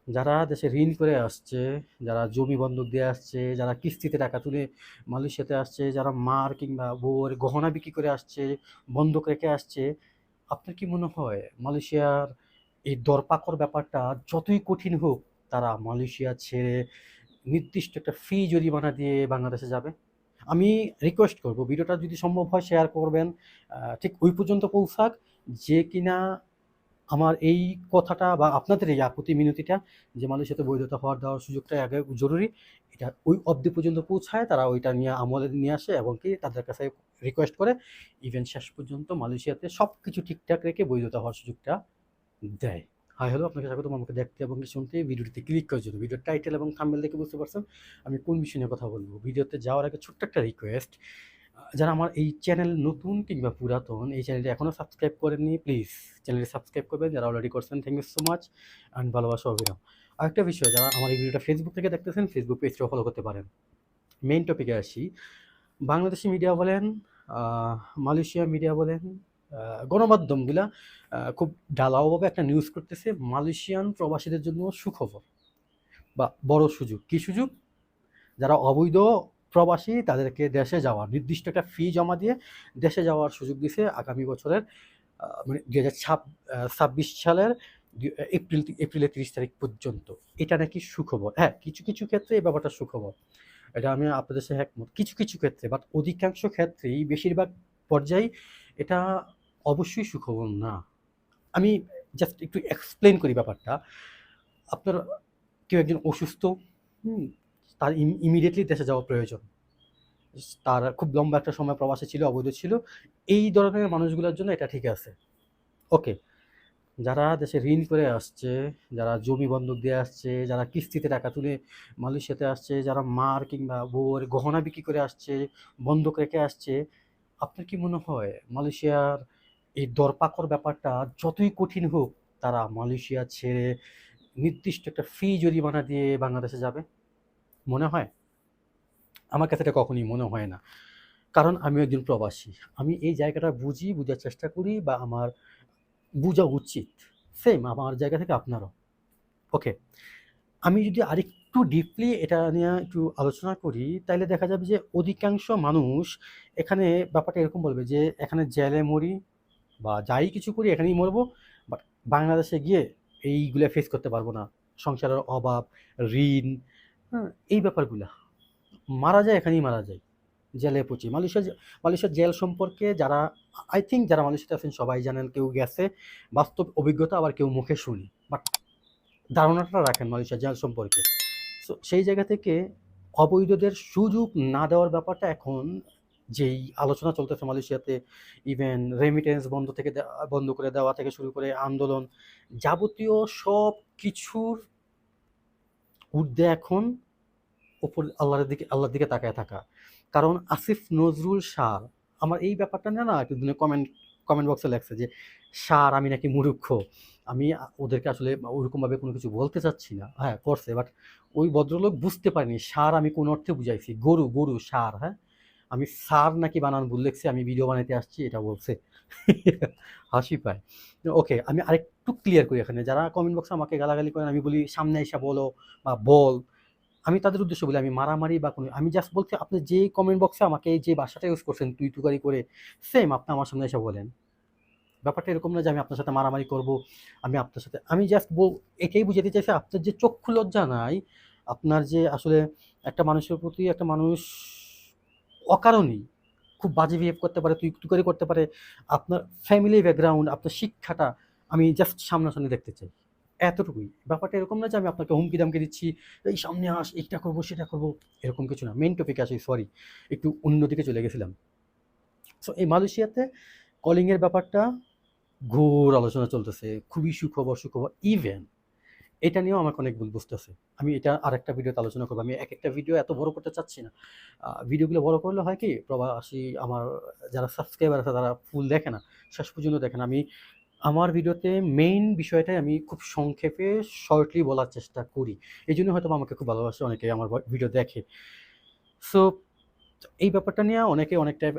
যারা দেশে ঋণ করে আসছে, যারা জমি বন্ধক দিয়ে আসছে, যারা কিস্তিতে টাকা তুলে মালয়েশিয়াতে আসছে, যারা মার কিংবা বউয়ের গহনা বিক্রি করে আসছে, বন্ধক রেখে আসছে, আপনার কি মনে হয় মালয়েশিয়ার এই দরপাকড় ব্যাপারটা যতই কঠিন হোক, তারা মালয়েশিয়া ছেড়ে নির্দিষ্ট একটা ফি জরিমানা দিয়ে বাংলাদেশে যাবে? আমি রিকোয়েস্ট করব ভিডিওটা যদি সম্ভব হয় শেয়ার করবেন। ঠিক ওই পর্যন্ত পৌঁছাক যে কিনা আমার এই কথাটা বা আপনাদের এই আপত্তি মিনতিটা যে মালয়েশিয়াতে বৈধতা হওয়ার দেওয়ার সুযোগটা আগে জরুরি, এটা ওই অবধি পর্যন্ত পৌঁছায়, তারা ওইটা নিয়ে আমলে নিয়ে আসে এবং কি তাদের কাছে রিকোয়েস্ট করে ইভেন শেষ পর্যন্ত মালয়েশিয়াতে সব কিছু ঠিকঠাক রেখে বৈধতা হওয়ার সুযোগটা দেয়। হাই হ্যালো, আপনাকে স্বাগতম আমাকে দেখতে এবং শুনতে ভিডিওটিতে ক্লিক করার জন্য। ভিডিওর টাইটেল এবং থাম্বনেল দেখে বুঝতে পারছেন আমি কোন বিষয় নিয়ে কথা বলবো। ভিডিওতে যাওয়ার আগে ছোট্ট একটা রিকোয়েস্ট, যারা আমার এই চ্যানেল নতুন কিংবা পুরাতন এই চ্যানেলটি এখনও সাবস্ক্রাইব করেননি, প্লিজ চ্যানেলটি সাবস্ক্রাইব করবেন। যারা অলরেডি করছেন thank you so much and ভালোবাসা অবিরাম। আরেকটা বিষয়, যারা আমার এই ভিডিওটা ফেসবুক থেকে দেখতেছেন ফেসবুক পেজটাও ফলো করতে পারেন। মেইন টপিকে আসি। বাংলাদেশি মিডিয়া বলেন, আহ, মালয়েশিয়া মিডিয়া বলেন, গণমাধ্যমগুলা খুব ঢালাওভাবে একটা নিউজ করতেছে মালয়েশিয়ান প্রবাসীদের জন্য সুখবর বা বড় সুযোগ। কি সুযোগ? যারা অবৈধ প্রবাসী তাদেরকে দেশে যাওয়ার নির্দিষ্ট একটা ফি জমা দিয়ে দেশে যাওয়ার সুযোগ দিছে আগামী বছরের মানে 2026 সালের এপ্রিলের 30 তারিখ পর্যন্ত। এটা নাকি সুখবর। হ্যাঁ, কিছু কিছু ক্ষেত্রে এই ব্যাপারটা সুখবর, এটা আমি আপনাদের সাথে একমত। কিছু কিছু ক্ষেত্রে, বাট অধিকাংশ ক্ষেত্রেই বেশিরভাগ পর্যায়ে এটা অবশ্যই সুখবর না। আমি জাস্ট একটু এক্সপ্লেন করি ব্যাপারটা। আপনার কেউ একজন অসুস্থ, হুম, তার ইমিডিয়েটলি দেশে যাওয়া প্রয়োজন। তার খুব লম্বা একটা সময় প্রবাসে ছিল, অবৈধ ছিল। এই ধরনের মানুষগুলোর জন্য এটা ঠিক আছে। ওকে। যারা দেশে ঋণ করে আসছে, যারা জমি বন্ধক দিয়ে আসছে, যারা কিস্তিতে টাকা তুলে মালয়েশিয়াতে আসছে, যারা মার কিংবা বউয়ের গহনা বিক্রি করে আসছে, বন্ধক রেখে আসছে, আপনার কি মনে হয় মালয়েশিয়ার এই দরপাকড় ব্যাপারটা যতই কঠিন হোক, তারা মালয়েশিয়া ছেড়ে নির্দিষ্ট একটা ফি জরিমানা দিয়ে বাংলাদেশে যাবে? মনে হয়? আমার কাছে এটা কখনোই মনে হয় না। কারণ আমিও একজন প্রবাসী। আমি এই জায়গাটা বুঝি, বুঝার চেষ্টা করি বা আমার বুঝা উচিত। সেম আমার জায়গা থেকে আপনারও। ওকে। আমি যদি আরেকটু ডিপলি এটা নিয়ে একটু আলোচনা করি, তাইলে দেখা যাবে যে অধিকাংশ মানুষ এখানে ব্যাপারটা এরকম বলবে যে, "এখানে জেলে মরি বা যাই কিছু করি এখানেই মরবো। বাট বাংলাদেশে গিয়ে এইগুলা ফেস করতে পারবো না। সংসারের অভাব, ঋণ, হ্যাঁ? এই ব্যাপারগুলা। মারা যায় এখানেই মারা যায়। জেলে পচি।" মালয়েশিয়ার জেল সম্পর্কে যারা আই থিংক যারা মালয়েশিয়াতে আছেন সবাই জানেন। কেউ গেছে, বাস্তব অভিজ্ঞতা, আবার কেউ মুখে শুনি। বাট ধারণাটা রাখেন মালয়েশিয়ার জেল সম্পর্কে। সো সেই জায়গা থেকে অবৈধদের সুযোগ না দেওয়ার ব্যাপারটা এখন যেই আলোচনা চলতেছে মালয়েশিয়াতে, ইভেন রেমিটেন্স বন্ধ করে দেওয়া থেকে শুরু করে আন্দোলন, যাবতীয় সব কিছুর ঊর্ধ্বে এখন ওপর আল্লাহর দিকে তাকায় থাকা। কারণ আসিফ নজরুল স্যার আমার এই ব্যাপারটা নিয়ে না একদিনে কমেন্ট বক্সে লেখছে যে, "স্যার আমি নাকি মুরুক্ষ।" আমি ওদেরকে আসলে ওরকমভাবে কোনো কিছু বলতে চাচ্ছি না। হ্যাঁ, করছে, বাট ওই ভদ্রলোক বুঝতে পারেনি স্যার আমি কোন অর্থে বুঝাইছি। গরু ষাঁড়, হ্যাঁ? আমি স্যার নাকি বানান ভুল লেখছি, আমি ভিডিও বানাইতে আসছি এটা বলছে। হাসি পায়। ওকে, আমি আরেকটু ক্লিয়ার করি এখানে। যারা কমেন্ট বক্সে আমাকে গালাগালি করেন আমি বলি, "সামনে আইসা বলো বা বল।" আমি তাদের উদ্দেশ্যে বলি আমি মারামারি বা কোনো, আমি জাস্ট বলছি আপনি যে কমেন্ট বক্সে আমাকে যে ভাষাটা ইউজ করছেন তুই তুকারি করে, সেম আপনি আমার সামনে এসে বলেন। ব্যাপারটা এরকম না যে আমি আপনার সাথে মারামারি করব। আমি আপনার সাথে আমি জাস্ট এটাই বুঝাতে চাইছি আপনার যে চক্ষু লজ্জা নাই, আপনার যে আসলে একটা মানুষের প্রতি একটা মানুষ অকারণেই খুব বাজে বিহেভ করতে পারে, তুই তুকারি করতে পারে। আপনার ফ্যামিলি ব্যাকগ্রাউন্ড, আপনার শিক্ষাটা আমি জাস্ট সামনাসামনি দেখতে চাই। এতটুকুই। ব্যাপারটা এরকম না যে আমি আপনাকে হুমকি-দামকি দিচ্ছি, "এই সামনে আস, এইটা করব, সেটা করব।" এরকম কিছু না। মেইন টপিকে আসি, সরি। একটু অন্যদিকে চলে গেছিলাম। সো এই মালয়েশিয়াতে কলিং এর ব্যাপারটা ঘোর আলোচনা চলতেছে। খুবই সুখবর। ইভেন এটা নিয়েও আমাকে অনেক ভুল বুঝতেছে। আমি এটা আরেকটা ভিডিওতে আলোচনা করব। আমি একেকটা ভিডিও এত বড় করতে চাচ্ছি না। ভিডিওগুলো বড় করলে হয় কি, প্রবাসী আমার যারা সাবস্ক্রাইবার আছে তারা ফুল দেখে না, শেষ পর্যন্ত দেখে না। আমি আমার ভিডিওতে মেইন বিষয়টাই আমি খুব সংক্ষেপে শর্টলি বলার চেষ্টা করি। এইজন্য হয়তোবা আমাকে খুব ভালোবাসে, অনেকে আমার ভিডিও দেখে। সো এই ব্যাপারটা নিয়ে অনেকে অনেকটা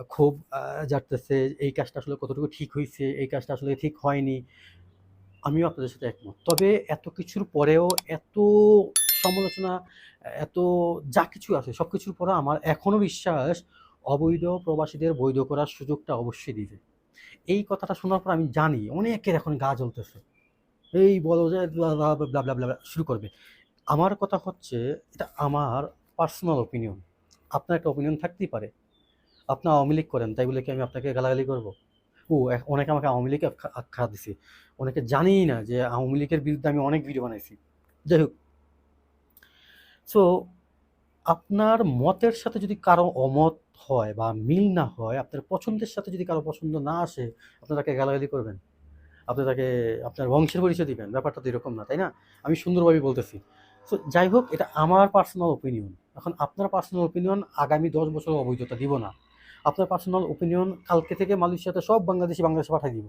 ক্ষোভ জাগতেছে। এই কাজটা আসলে কতটুকু ঠিক হইছে, এই কাজটা আসলে ঠিক হয়নি। আমিও আপনাদের সাথে একমত। তবে এত কিছুর পরেও এত সমালোচনা, এত যা কিছু আছে সব কিছুর পরেও আমার এখনো বিশ্বাস অবৈধ প্রবাসীদের বৈধ করার সুযোগটা অবশ্যই দিবে। এই কথাটা শোনার পর আমি জানি অনেকের এখন গা জ্বলতেছে। এই বলো যে ব্লা, ব্লা, ব্লা, ব্লা, ব্লা, ব্লা শুরু করবে। আমার কথা হচ্ছে এটা আমার পার্সোনাল ওপিনিয়ন। আপনার একটা ওপিনিয়ন থাকতেই পারে। আপনি আওয়ামী লীগ করেন তাই বলে কি আমি আপনাকে গালাগালি করব? অনেকে আমাকে আওয়ামী লীগ আখ্যা দিছে। অনেকে জানেই না যে আওয়ামী লীগের বিরুদ্ধে আমি অনেক ভিডিও বানাইছি। যাই হোক, সো আপনার মতের সাথে যদি কারো অমত হয় বা মিল না হয়, আপনার পছন্দের সাথে যদি কারো পছন্দ না আসে, আপনি তাকে গালাগালি করবেন? আপনি তাকে আপনার বংশের পরিচয় দিবেন? ব্যাপারটা তো এরকম না, তাই না? আমি সুন্দরভাবেই বলতেছি। সো যাই হোক, এটা আমার পার্সোনাল ওপিনিয়ন। এখন আপনার পার্সোনাল ওপিনিয়ন আগামী 10 বছর অবৈধতা দিব না। আপনার পার্সোনাল ওপিনিয়ন কালকে থেকে মালয়েশিয়াতে সব বাংলাদেশি বাংলাদেশে পাঠায় দিব।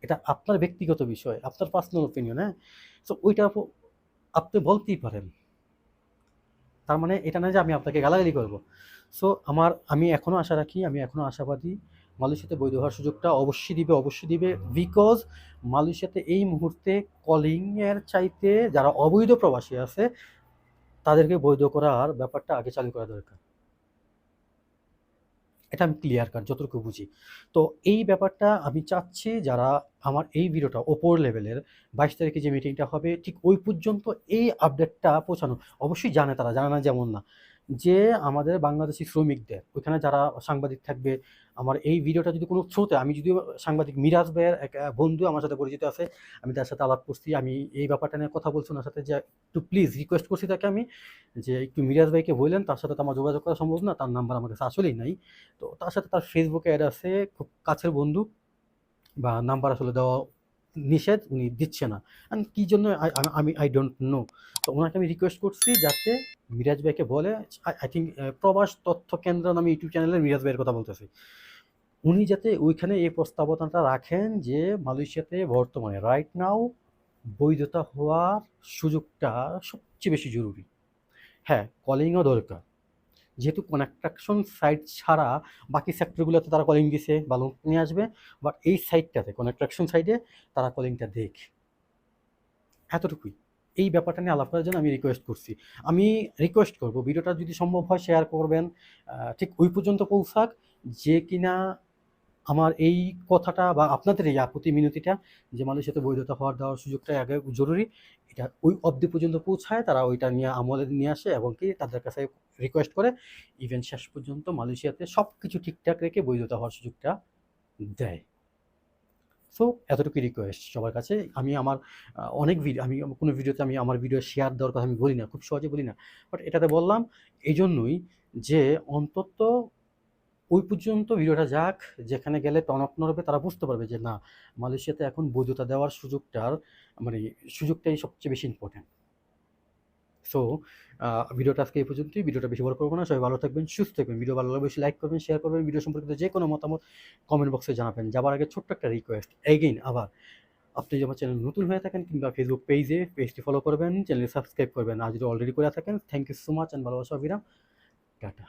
এটা আপনার ব্যক্তিগত বিষয়, আপনার পার্সোনাল ওপিনিয়ন, হ্যাঁ? সো ওইটা আপনি বলতেই পারেন। তার মানে এটা না যে আমি আপনাকে গালাগালি করব। সো আমি এখনো আশা রাখি, আমি এখনো আশাবাদী মালয়েশিয়াতে বৈধ হওয়ার সুযোগটা অবশ্যই দিবে, অবশ্যই দিবে। বিকজ মালয়েশিয়াতে এই মুহূর্তে কলিং এর চাইতে যারা অবৈধ প্রবাসী আছে তাদেরকে বৈধ করার ব্যাপারটা আগে চালু করা দরকার। এটা আমি ক্লিয়ার কাট যতটুকু বুঝি। তো এই ব্যাপারটা আমি চাচ্ছি যারা আমার এই ভিডিওটা ওপর লেভেলের ২২ তারিখে যে মিটিংটা হবে ঠিক ওই পর্যন্ত এই আপডেটটা পৌঁছানো। অবশ্যই জানে তারা, জানে না যেমন না। যে আমাদের বাংলাদেশি শ্রমিকদের ওইখানে যারা সাংবাদিক থাকবে, আমার এই ভিডিওটা যদি কোনো থ্রুতে আমি যদিও সাংবাদিক মিরাজ ভাইয়ের এক বন্ধু আমার সাথে পরিচিত আছে। আমি তার সাথে আলাপ করছি। আমি এই ব্যাপারটা নিয়ে কথা বলছি ওনার সাথে যে একটু প্লিজ রিকোয়েস্ট করছি তাকে আমি যে একটু মিরাজ ভাইকে বললেন, তার সাথে তো আমার যোগাযোগ করা সম্ভব না। তার নাম্বার আমার কাছে আসলেই নাই। তো তার সাথে তার ফেসবুকে অ্যাড আছে, খুব কাছের বন্ধু, বা নাম্বার আসলে দেওয়া নিষেধ, উনি দিচ্ছে না। অ্যান্ড কী জন্য আমি আই ডোন্ট নো। তো ওনাকে আমি রিকোয়েস্ট করছি যাতে মিরাজ ভাইকে বলে, আই থিঙ্ক প্রবাস তথ্য কেন্দ্র নামে ইউটিউব চ্যানেলে মিরাজ ভাইয়ের কথা বলতেছি, উনি যাতে ওইখানে এই প্রস্তাবনাটা রাখেন যে মালয়েশিয়াতে বর্তমানে রাইট নাও বৈধতা হওয়ার সুযোগটা সবচেয়ে বেশি জরুরি। হ্যাঁ, কলিংও দরকার, যেহেতু কনস্ট্রাকশন সাইট ছাড়া বাকি সেক্টরগুলোতে তারা কলিং দিছে বা লোক নিয়ে আসবে, বাট এই সাইটটাতে কনস্ট্রাকশন সাইডে তারা কলিংটা দেখ, এতটুকুই। এই ব্যাপারটা নিয়ে আলাপ করার জন্য আমি রিকোয়েস্ট করছি। আমি রিকোয়েস্ট করব ভিডিওটা যদি সম্ভব হয় শেয়ার করবেন, ঠিক ওই পর্যন্ত পৌঁছাক যে কিনা আমার এই কথাটা বা আপনাদের এই আপত্তি মিনতিটা যে মালয়েশিয়াতে বৈধতা হওয়ার দেওয়ার সুযোগটা আগে জরুরি, এটা ওই অবধি পর্যন্ত পৌঁছায়, তারা ওইটা নিয়ে আমলে নিয়ে আসে এবং কি তাদের কাছে রিকোয়েস্ট করে ইভেন শেষ পর্যন্ত মালয়েশিয়াতে সব কিছু ঠিকঠাক রেখে বৈধতা হওয়ার সুযোগটা দেয়। সো এতটুকুই রিকোয়েস্ট সবার কাছে। আমি আমার অনেক ভিডিও, আমি কোনো ভিডিওতে আমি আমার ভিডিও শেয়ার দেওয়ার কথা আমি বলি না, খুব সহজে বলি না। বাট এটাতে বললাম এই জন্যই যে অন্তত ওই পর্যন্ত ভিডিওটা যাক, যেখানে গেলে টনক নড়বে, তারা বুঝতে পারবে যে না, মালয়েশিয়াতে এখন বৈধতা দেওয়ার সুযোগটার মানে সুযোগটাই সবচেয়ে বেশি ইম্পর্টেন্ট। সো ভিডিওটা আজকে এই পর্যন্তই। ভিডিওটা বেশি বড় করব না। সবাই ভালো থাকবেন, সুস্থ থাকবেন। ভিডিও ভালো লাগলে অবশ্যই লাইক করবেন, শেয়ার করবেন। ভিডিও সম্পর্কিত যে কোনো মতামত কমেন্ট বক্সে জানাবেন। যাবার আগে ছোট্ট একটা রিকোয়েস্ট এগেইন আবার, আপনি যদি আমার চ্যানেল নতুন হয়ে থাকেন কিংবা ফেসবুক পেজটি ফলো করবেন, চ্যানেলটি সাবস্ক্রাইব করবেন। আর যদি অলরেডি করে থাকেন, thank you so much and ভালোবাসা অবিরাম। টাটা।